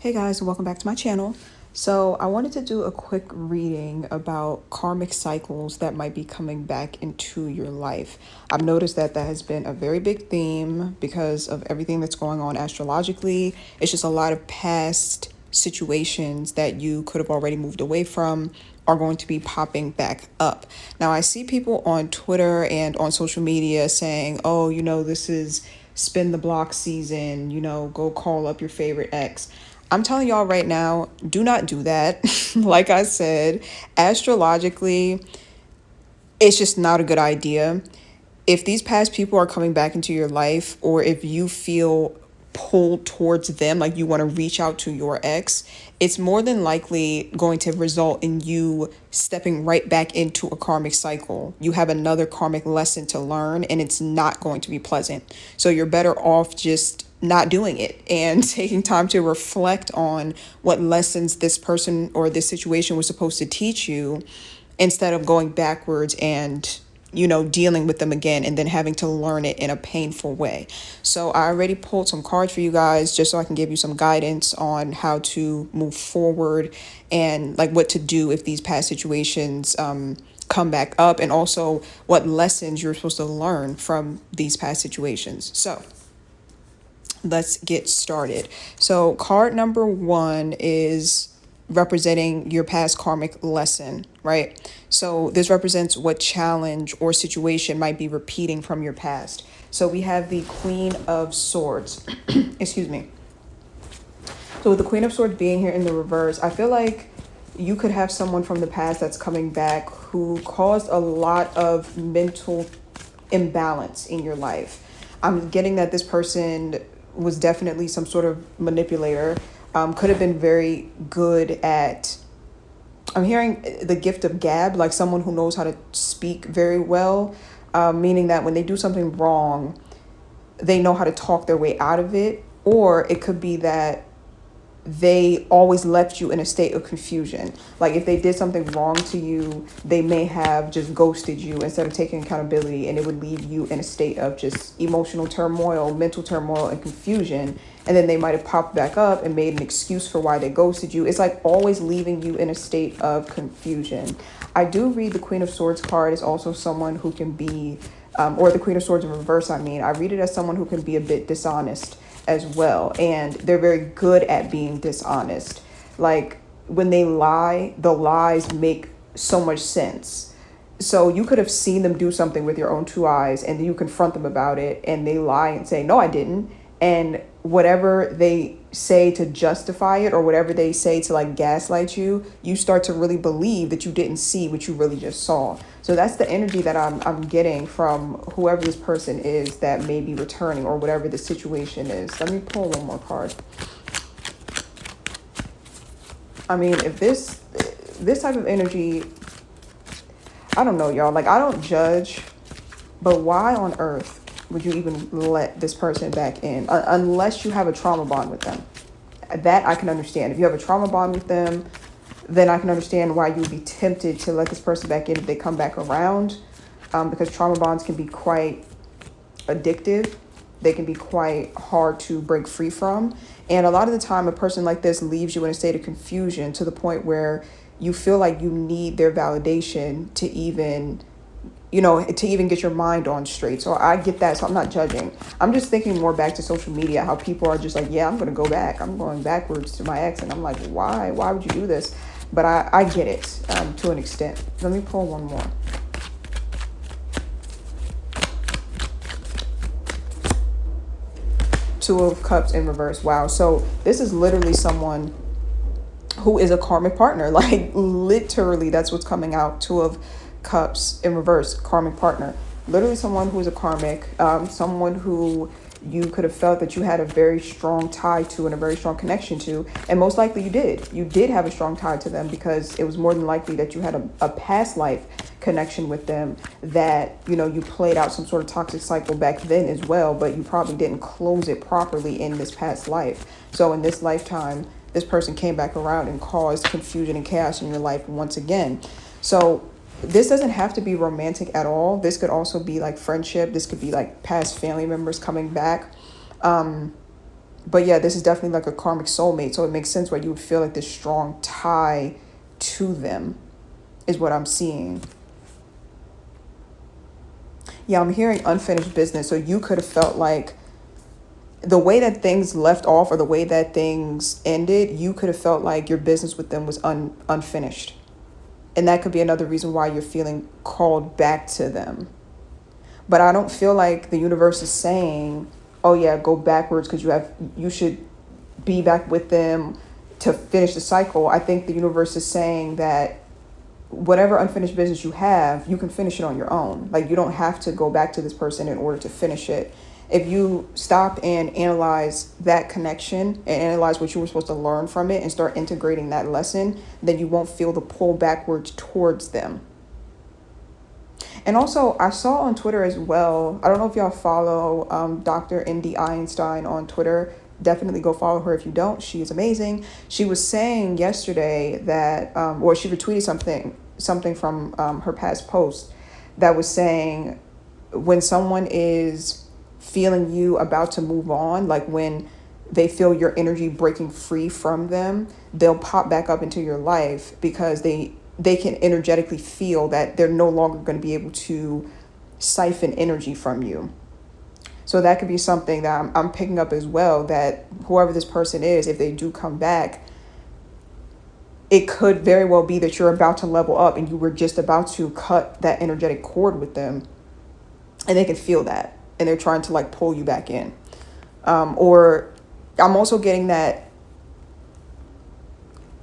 Hey guys, and welcome back to my channel. So I wanted to do a quick reading about karmic cycles that might be coming back into your life. I've noticed that has been a very big theme because of everything that's going on astrologically. It's just a lot of past situations that you could have already moved away from are going to be popping back up. Now I see people on Twitter and on social media saying, oh, this is spin the block season, go call up your favorite ex. I'm telling y'all right now, do not do that. Like I said, astrologically, it's just not a good idea. If these past people are coming back into your life, or if you feel pulled towards them, like you want to reach out to your ex, it's more than likely going to result in you stepping right back into a karmic cycle. You have another karmic lesson to learn, and it's not going to be pleasant. So you're better off just not doing it and taking time to reflect on what lessons this person or this situation was supposed to teach you, instead of going backwards and dealing with them again and then having to learn it in a painful way. So I already pulled some cards for you guys just so I can give you some guidance on how to move forward and like what to do if these past situations come back up, and also what lessons you're supposed to learn from these past situations. So let's get started. So card number 1 is representing your past karmic lesson, right? So this represents what challenge or situation might be repeating from your past. So we have the Queen of Swords. Excuse me. So with the Queen of Swords being here in the reverse, I feel like you could have someone from the past that's coming back who caused a lot of mental imbalance in your life. I'm getting that this person was definitely some sort of manipulator. Could have been very good at, I'm hearing the gift of gab, like someone who knows how to speak very well, meaning that when they do something wrong, they know how to talk their way out of it. Or it could be that they always left you in a state of confusion. Like if they did something wrong to you, they may have just ghosted you instead of taking accountability, and it would leave you in a state of just emotional turmoil, mental turmoil, and confusion. And then they might have popped back up and made an excuse for why they ghosted you. It's like always leaving you in a state of confusion. I do read the Queen of Swords card is also someone who can be, or the Queen of Swords in reverse, I read it as someone who can be a bit dishonest as well, and they're very good at being dishonest. Like when they lie, the lies make so much sense. So you could have seen them do something with your own 2 eyes, and then you confront them about it and they lie and say, no, I didn't. And whatever they say to justify it, or whatever they say to like gaslight you, you start to really believe that you didn't see what you really just saw. So that's the energy that I'm getting from whoever this person is that may be returning, or whatever the situation is. Let me pull one more card. If this type of energy, I don't know, y'all. Like, I don't judge, but why on earth would you even let this person back in, unless you have a trauma bond with them? That I can understand. If you have a trauma bond with them, then I can understand why you would be tempted to let this person back in if they come back around, because trauma bonds can be quite addictive. They can be quite hard to break free from. And a lot of the time, a person like this leaves you in a state of confusion to the point where you feel like you need their validation to even get your mind on straight. So I get that. So I'm not judging. I'm just thinking more back to social media, how people are just like, yeah, I'm going to go back. I'm going backwards to my ex. And I'm like, why? Why would you do this? But I get it to an extent. Let me pull one more. Two of Cups in reverse. Wow. So this is literally someone who is a karmic partner. Like literally, that's what's coming out. Two of Cups in reverse, karmic partner. Literally someone who is a karmic, someone who you could have felt that you had a very strong tie to and a very strong connection to. And most likely you did. You did have a strong tie to them, because it was more than likely that you had a past life connection with them, that, you played out some sort of toxic cycle back then as well, but you probably didn't close it properly in this past life. So in this lifetime, this person came back around and caused confusion and chaos in your life once again. So this doesn't have to be romantic at all. This could also be like friendship. This could be like past family members coming back. But yeah, this is definitely like a karmic soulmate. So it makes sense why you would feel like this strong tie to them is what I'm seeing. Yeah, I'm hearing unfinished business. So you could have felt like the way that things left off or the way that things ended, you could have felt like your business with them was unfinished. And that could be another reason why you're feeling called back to them. But I don't feel like the universe is saying, oh yeah, go backwards because you should be back with them to finish the cycle. I think the universe is saying that whatever unfinished business you have, you can finish it on your own. Like you don't have to go back to this person in order to finish it. If you stop and analyze that connection and analyze what you were supposed to learn from it and start integrating that lesson, then you won't feel the pull backwards towards them. And also, I saw on Twitter as well, I don't know if y'all follow Dr. Indy Einstein on Twitter. Definitely go follow her if you don't. She is amazing. She was saying yesterday that, or she retweeted something from her past post that was saying when someone is feeling you about to move on, like when they feel your energy breaking free from them, they'll pop back up into your life because they can energetically feel that they're no longer going to be able to siphon energy from you. So that could be something that I'm picking up as well, that whoever this person is, if they do come back, it could very well be that you're about to level up and you were just about to cut that energetic cord with them, and they can feel that and they're trying to like pull you back in. Or I'm also getting that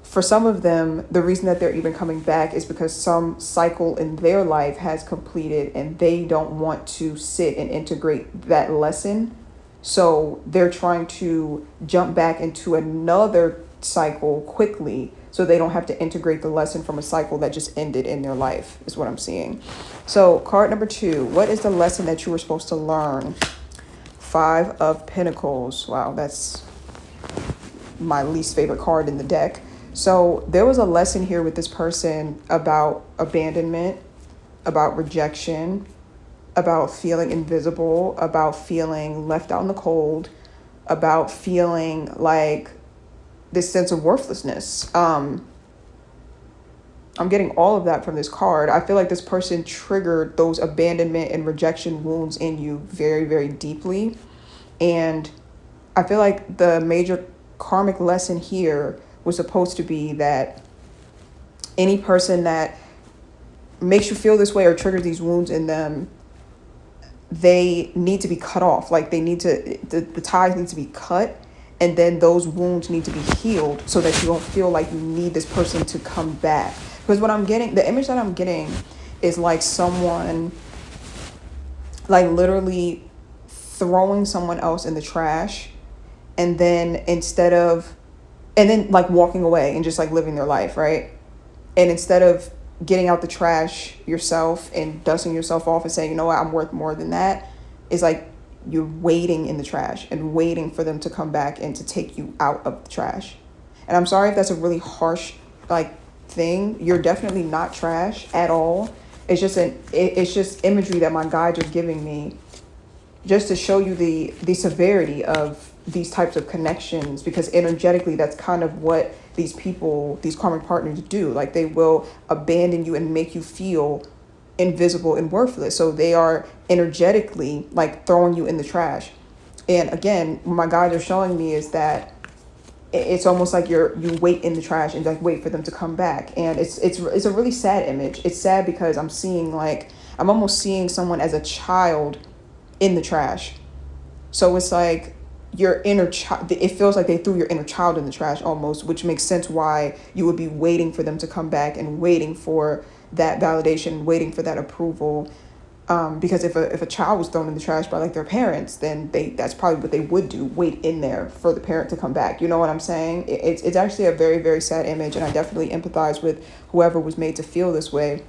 for some of them, the reason that they're even coming back is because some cycle in their life has completed and they don't want to sit and integrate that lesson. So they're trying to jump back into another cycle quickly so they don't have to integrate the lesson from a cycle that just ended in their life, is what I'm seeing. So card number 2, what is the lesson that you were supposed to learn? 5 of Pentacles. Wow, that's my least favorite card in the deck. So there was a lesson here with this person about abandonment, about rejection, about feeling invisible, about feeling left out in the cold, about feeling like this sense of worthlessness. I'm getting all of that from this card. I feel like this person triggered those abandonment and rejection wounds in you very, very deeply. And I feel like the major karmic lesson here was supposed to be that any person that makes you feel this way or triggers these wounds in them, they need to be cut off. Like they need to, the ties need to be cut, and then those wounds need to be healed so that you don't feel like you need this person to come back. Because what I'm getting, the image that I'm getting is like someone like literally throwing someone else in the trash, and then like walking away and just like living their life, right? And instead of getting out the trash yourself and dusting yourself off and saying, you know what, I'm worth more than that, is like you're waiting in the trash and waiting for them to come back and to take you out of the trash. And I'm sorry if that's a really harsh like thing. You're definitely not trash at all. It's just imagery that my guides are giving me just to show you the severity of these types of connections, because energetically that's kind of what these people, these karmic partners do. Like they will abandon you and make you feel invisible and worthless. So they are energetically like throwing you in the trash. And again, what my guides are showing me is that it's almost like you wait in the trash and like wait for them to come back. And it's a really sad image. It's sad because I'm almost seeing someone as a child in the trash. So it's like your inner child, it feels like they threw your inner child in the trash almost, which makes sense why you would be waiting for them to come back and waiting for that validation, waiting for that approval. Because if a child was thrown in the trash by like their parents, then that's probably what they would do, wait in there for the parent to come back. You know what I'm saying? It's actually a very, very sad image, and I definitely empathize with whoever was made to feel this way.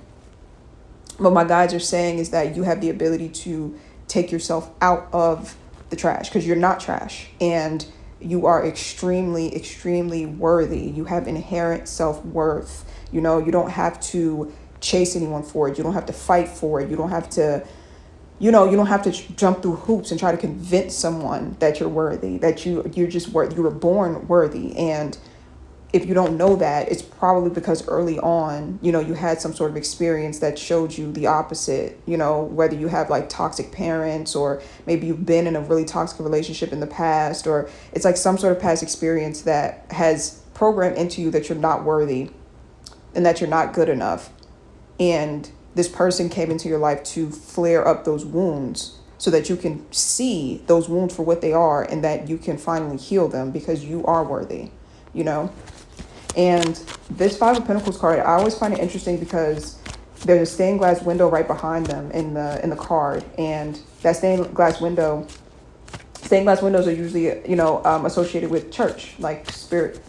What my guides are saying is that you have the ability to take yourself out of the trash, because you're not trash, and you are extremely, extremely worthy. You have inherent self-worth. You know, you don't have to chase anyone for it. You don't have to fight for it. You don't have to, you don't have to jump through hoops and try to convince someone that you're worthy, that you're just worth, you were born worthy. And if you don't know that, it's probably because early on, you had some sort of experience that showed you the opposite, whether you have like toxic parents, or maybe you've been in a really toxic relationship in the past, or it's like some sort of past experience that has programmed into you that you're not worthy and that you're not good enough. And this person came into your life to flare up those wounds so that you can see those wounds for what they are, and that you can finally heal them because you are worthy, And this Five of Pentacles card, I always find it interesting because there's a stained glass window right behind them in the card. And that stained glass windows are usually, associated with church, like spirit,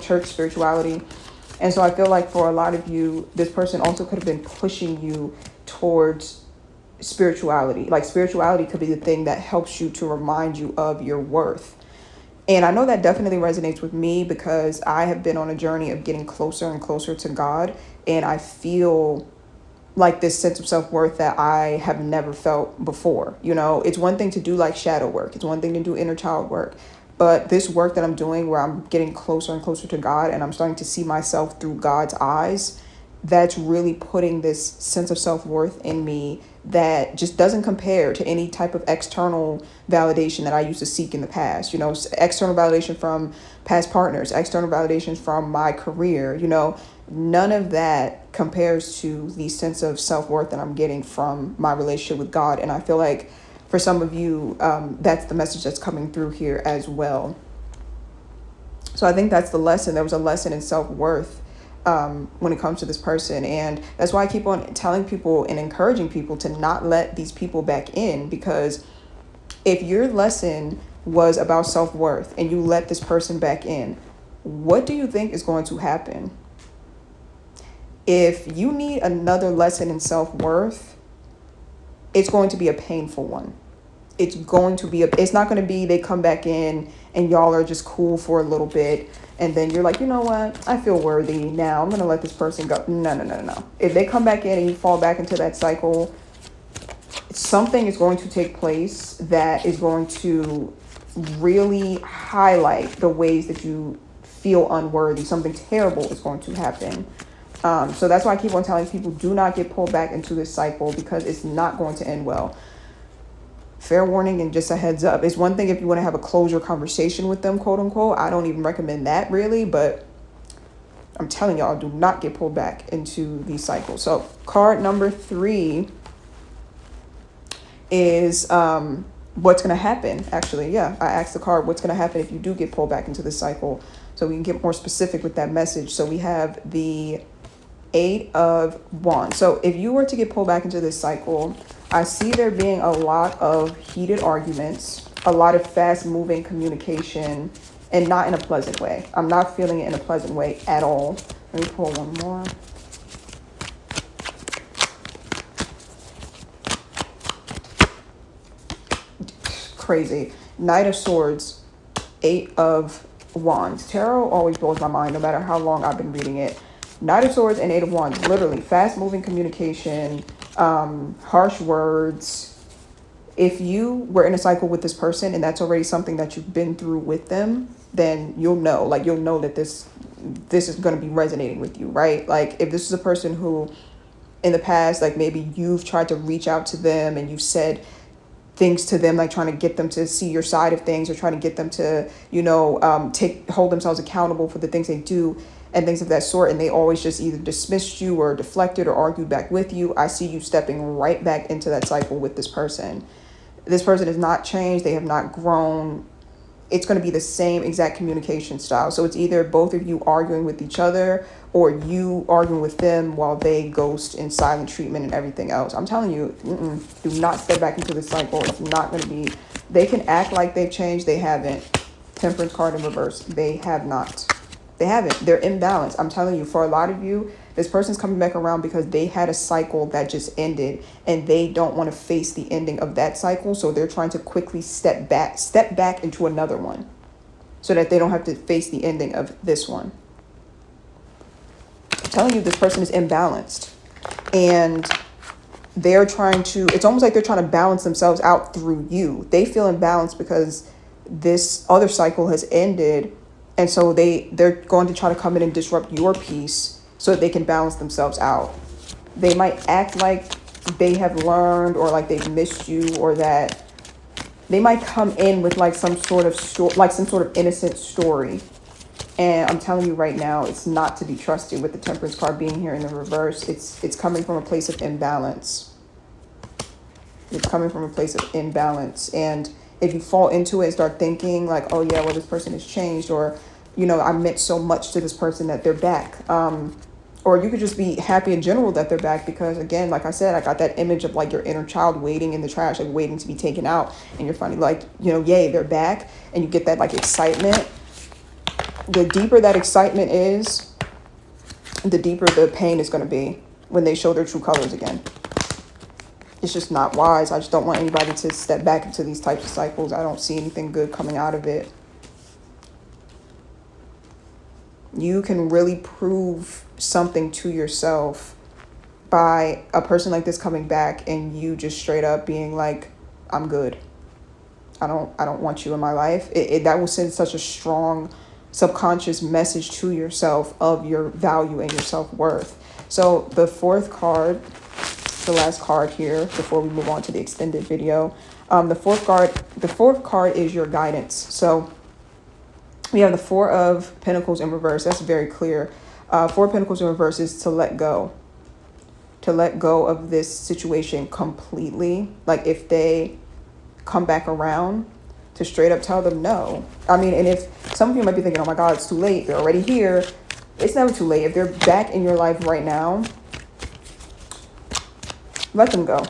church spirituality. And so I feel like for a lot of you, this person also could have been pushing you towards spirituality. Like spirituality could be the thing that helps you to remind you of your worth. And I know that definitely resonates with me because I have been on a journey of getting closer and closer to God. And I feel like this sense of self-worth that I have never felt before. It's one thing to do like shadow work. It's one thing to do inner child work. But this work that I'm doing where I'm getting closer and closer to God and I'm starting to see myself through God's eyes, that's really putting this sense of self-worth in me that just doesn't compare to any type of external validation that I used to seek in the past. External validation from past partners, external validation from my career, none of that compares to the sense of self-worth that I'm getting from my relationship with God. And I feel like for some of you, that's the message that's coming through here as well. So I think that's the lesson. There was a lesson in self-worth when it comes to this person. And that's why I keep on telling people and encouraging people to not let these people back in, because if your lesson was about self-worth and you let this person back in, what do you think is going to happen? If you need another lesson in self-worth, it's going to be a painful one. It's not going to be they come back in and y'all are just cool for a little bit. And then you're like, you know what? I feel worthy now. I'm going to let this person go. No. If they come back in and you fall back into that cycle, something is going to take place that is going to really highlight the ways that you feel unworthy. Something terrible is going to happen. So that's why I keep on telling people, do not get pulled back into this cycle because it's not going to end well. Fair warning and just a heads up. It's one thing if you want to have a closure conversation with them, quote unquote. I don't even recommend that really, but I'm telling y'all, do not get pulled back into these cycles. So card number 3 is what's going to happen. Actually, yeah, I asked the card, what's going to happen if you do get pulled back into this cycle? So we can get more specific with that message. So we have the 8 of Wands. So if you were to get pulled back into this cycle, I see there being a lot of heated arguments, a lot of fast moving communication, and not in a pleasant way. I'm not feeling it in a pleasant way at all. Let me pull one more. Crazy. Knight of Swords, 8 of Wands. Tarot always blows my mind no matter how long I've been reading it. Knight of Swords and 8 of Wands, literally fast moving communication, harsh words. If you were in a cycle with this person and that's already something that you've been through with them, then you'll know that this is going to be resonating with you, right? Like if this is a person who in the past, like maybe you've tried to reach out to them and you've said things to them, like trying to get them to see your side of things or trying to get them to, hold themselves accountable for the things they do and things of that sort. And they always just either dismissed you or deflected or argued back with you. I see you stepping right back into that cycle with this person. This person has not changed. They have not grown. It's going to be the same exact communication style. So it's either both of you arguing with each other or you arguing with them while they ghost in silent treatment and everything else. I'm telling you, do not step back into the cycle. It's not going to be, they can act like they've changed. They haven't. Temperance card in reverse. They have not. They haven't. They're imbalanced. I'm telling you, for a lot of you, this person's coming back around because they had a cycle that just ended and they don't want to face the ending of that cycle. So they're trying to quickly step back into another one so that they don't have to face the ending of this one. I'm telling you, this person is imbalanced. And they're trying to, it's almost like they're trying to balance themselves out through you. They feel imbalanced because this other cycle has ended. And so they're going to try to come in and disrupt your peace so that they can balance themselves out. They might act like they have learned, or like they've missed you, or that they might come in with like some sort of like some sort of innocent story. And I'm telling you right now, it's not to be trusted with the Temperance card being here in the reverse. It's coming from a place of imbalance. It's coming from a place of imbalance. And if you fall into it and start thinking like, oh yeah, well, this person has changed, or, you know, I meant so much to this person that they're back. Or you could just be happy in general that they're back because, again, like I said, I got that image of like your inner child waiting in the trash, like waiting to be taken out. And you're finally like, you know, yay, they're back. And you get that like excitement. The deeper that excitement is, the deeper the pain is going to be when they show their true colors again. It's just not wise. I just don't want anybody to step back into these types of cycles. I don't see anything good coming out of it. You can really prove something to yourself by a person like this coming back and you just straight up being like, I'm good. I don't want you in my life. That will send such a strong subconscious message to yourself of your value and your self-worth. So the fourth card, the last card here before we move on to the extended video, the fourth card is your guidance. So we have the Four of Pentacles in reverse. That's very clear. Four of Pentacles in reverse is to let go. To let go of this situation completely. Like if they come back around, to straight up tell them no. I mean, and if some of you might be thinking, oh my God, it's too late. They're already here. It's never too late. If they're back in your life right now, let them go.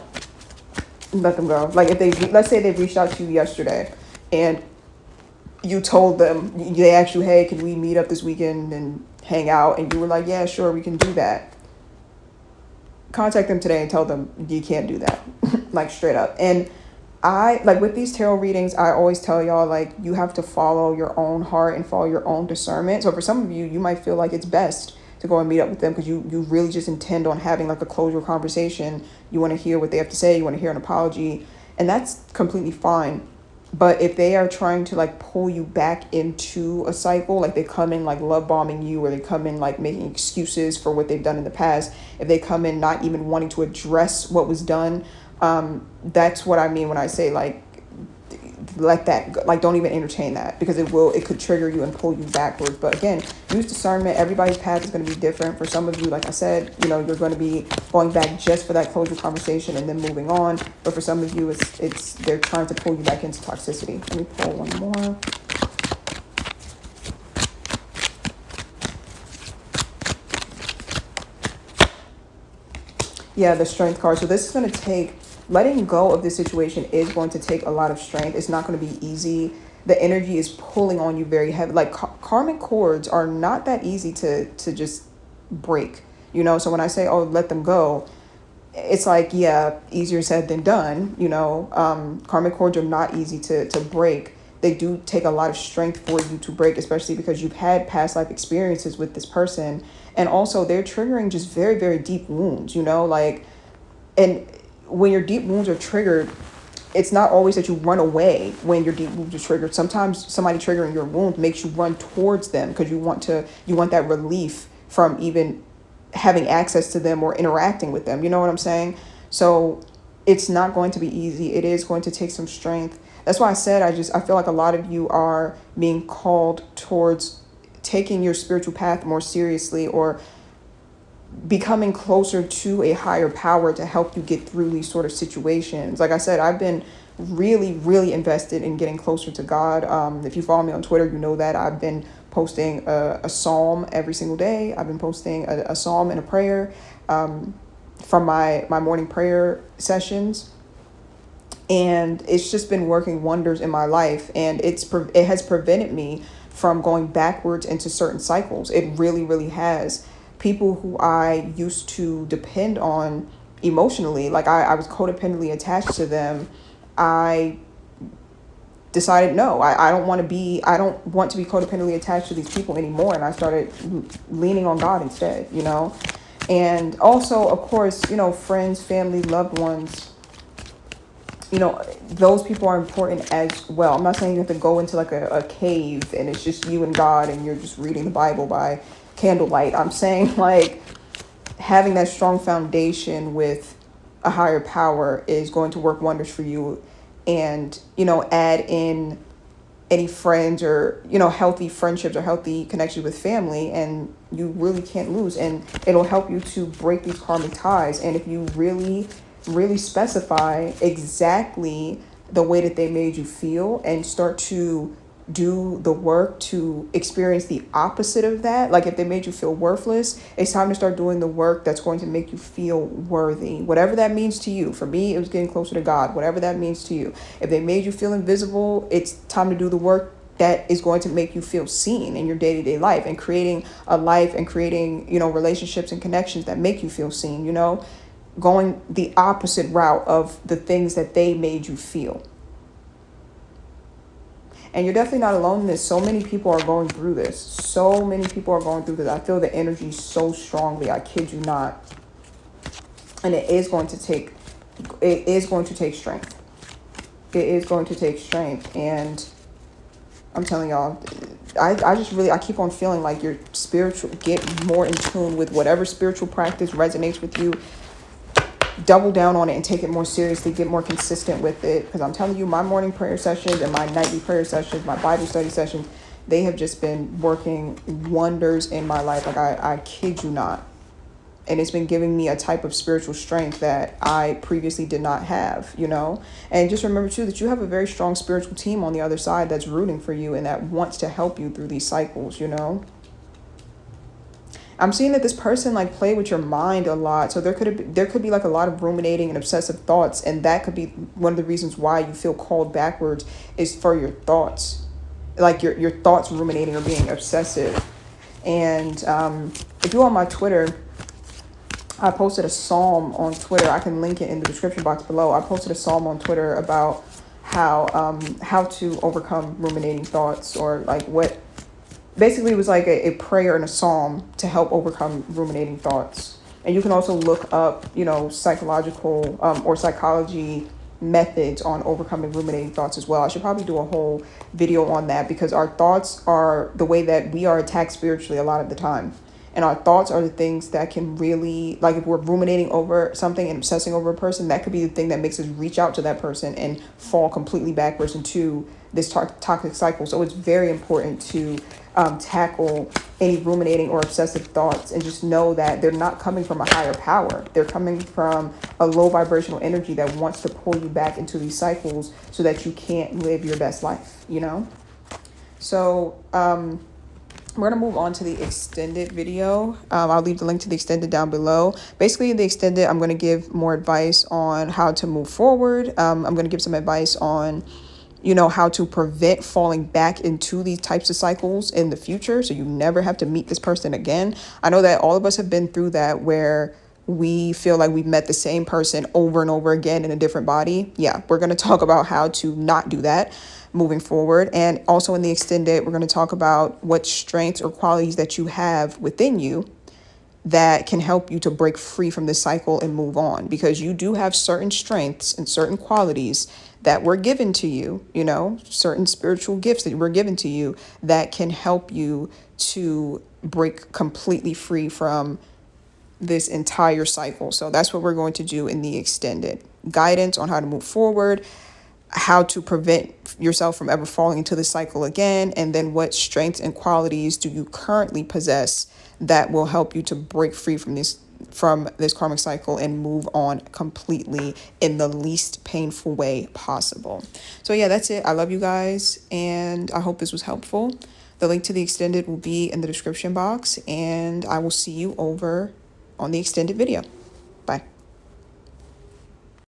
Let them go. Like if they, let's say they reached out to you yesterday and you told them, they asked you, hey, can we meet up this weekend and hang out? And you were like, yeah, sure, we can do that. Contact them today and tell them you can't do that. Like straight up. And I, like with these tarot readings, I always tell y'all, like, you have to follow your own heart and follow your own discernment. So for some of you, you might feel like it's best to go and meet up with them because you really just intend on having like a closure conversation. You want to hear what they have to say. You want to hear an apology. And that's completely fine. But if they are trying to like pull you back into a cycle, like they come in like love bombing you, or they come in like making excuses for what they've done in the past, if they come in not even wanting to address what was done, that's what I mean when I say like let that go. Like don't even entertain that, because it could trigger you and pull you backwards. But again, use discernment. Everybody's path is going to be different. For some of you, like I said, you know, you're going to be going back just for that closure conversation and then moving on. But for some of you, it's they're trying to pull you back into toxicity. Let me pull one more. Yeah, the Strength card. So this is going to take, letting go of this situation is going to take a lot of strength. It's not going to be easy. The energy is pulling on you very heavy. Like karmic cords are not that easy to just break, you know? So when I say, oh, let them go, it's like, yeah, easier said than done, you know? Karmic cords are not easy to break. They do take a lot of strength for you to break, especially because you've had past life experiences with this person. And also they're triggering just very, very deep wounds, you know, like, and when your deep wounds are triggered, it's not always that you run away when your deep wounds are triggered. Sometimes somebody triggering your wound makes you run towards them because you want that relief from even having access to them or interacting with them. You know what I'm saying? So it's not going to be easy. It is going to take some strength. That's why I said, I feel like a lot of you are being called towards taking your spiritual path more seriously, or becoming closer to a higher power to help you get through these sort of situations. Like I said, I've been really, really invested in getting closer to God. If you follow me on Twitter, you know that I've been posting a psalm every single day. I've been posting a psalm and a prayer from my morning prayer sessions. And it's just been working wonders in my life. And it has prevented me from going backwards into certain cycles. It really, really has. People who I used to depend on emotionally, like I was codependently attached to them, I decided, no, I don't want to be codependently attached to these people anymore. And I started leaning on God instead, you know? And also, of course, friends, family, loved ones, those people are important as well. I'm not saying you have to go into like a cave and it's just you and God and you're just reading the Bible by candlelight. I'm saying like having that strong foundation with a higher power is going to work wonders for you. And, add in any friends or, healthy friendships or healthy connections with family, and you really can't lose. And it'll help you to break these karmic ties. And if you really, really specify exactly the way that they made you feel and start to do the work to experience the opposite of that. Like if they made you feel worthless, it's time to start doing the work that's going to make you feel worthy, whatever that means to you. For me, it was getting closer to God, whatever that means to you. If they made you feel invisible, it's time to do the work that is going to make you feel seen in your day-to-day life, and creating a life and creating, relationships and connections that make you feel seen, going the opposite route of the things that they made you feel. And you're definitely not alone in this. So many people are going through this. So many people are going through this. I feel the energy so strongly. I kid you not. And it is going to take strength. It is going to take strength. And I'm telling y'all, I keep on feeling like your spiritual, get more in tune with whatever spiritual practice resonates with you. Double down on it and take it more seriously, get more consistent with it. Because I'm telling you, my morning prayer sessions and my nightly prayer sessions, my Bible study sessions, they have just been working wonders in my life. Like I kid you not. And it's been giving me a type of spiritual strength that I previously did not have, And just remember too, that you have a very strong spiritual team on the other side that's rooting for you and that wants to help you through these cycles, I'm seeing that this person like played with your mind a lot. So there could be like a lot of ruminating and obsessive thoughts. And that could be one of the reasons why you feel called backwards, is for your thoughts, like your thoughts ruminating or being obsessive. And if you're on my Twitter, I posted a psalm on Twitter. I can link it in the description box below. I posted a psalm on Twitter about how to overcome ruminating thoughts, or like what. Basically, it was like a prayer and a psalm to help overcome ruminating thoughts. And you can also look up, psychological or psychology methods on overcoming ruminating thoughts as well. I should probably do a whole video on that, because our thoughts are the way that we are attacked spiritually a lot of the time. And our thoughts are the things that can really, like if we're ruminating over something and obsessing over a person, that could be the thing that makes us reach out to that person and fall completely backwards into this toxic cycle. So it's very important to tackle any ruminating or obsessive thoughts, and just know that they're not coming from a higher power. They're coming from a low vibrational energy that wants to pull you back into these cycles so that you can't live your best life, So we're going to move on to the extended video. I'll leave the link to the extended down below. Basically, in the extended, I'm going to give more advice on how to move forward. I'm going to give some advice on how to prevent falling back into these types of cycles in the future, so you never have to meet this person again. I know that all of us have been through that, where we feel like we've met the same person over and over again in a different body. Yeah, we're going to talk about how to not do that moving forward. And also in the extended, we're going to talk about what strengths or qualities that you have within you that can help you to break free from this cycle and move on, because you do have certain strengths and certain qualities that were given to you, certain spiritual gifts that were given to you that can help you to break completely free from this entire cycle. So that's what we're going to do in the extended. Guidance on how to move forward, how to prevent yourself from ever falling into the cycle again, and then what strengths and qualities do you currently possess that will help you to break free from this karmic cycle and move on completely in the least painful way possible. So yeah, that's it. I love you guys, and I hope this was helpful. The link to the extended will be in the description box, and I will see you over on the extended video.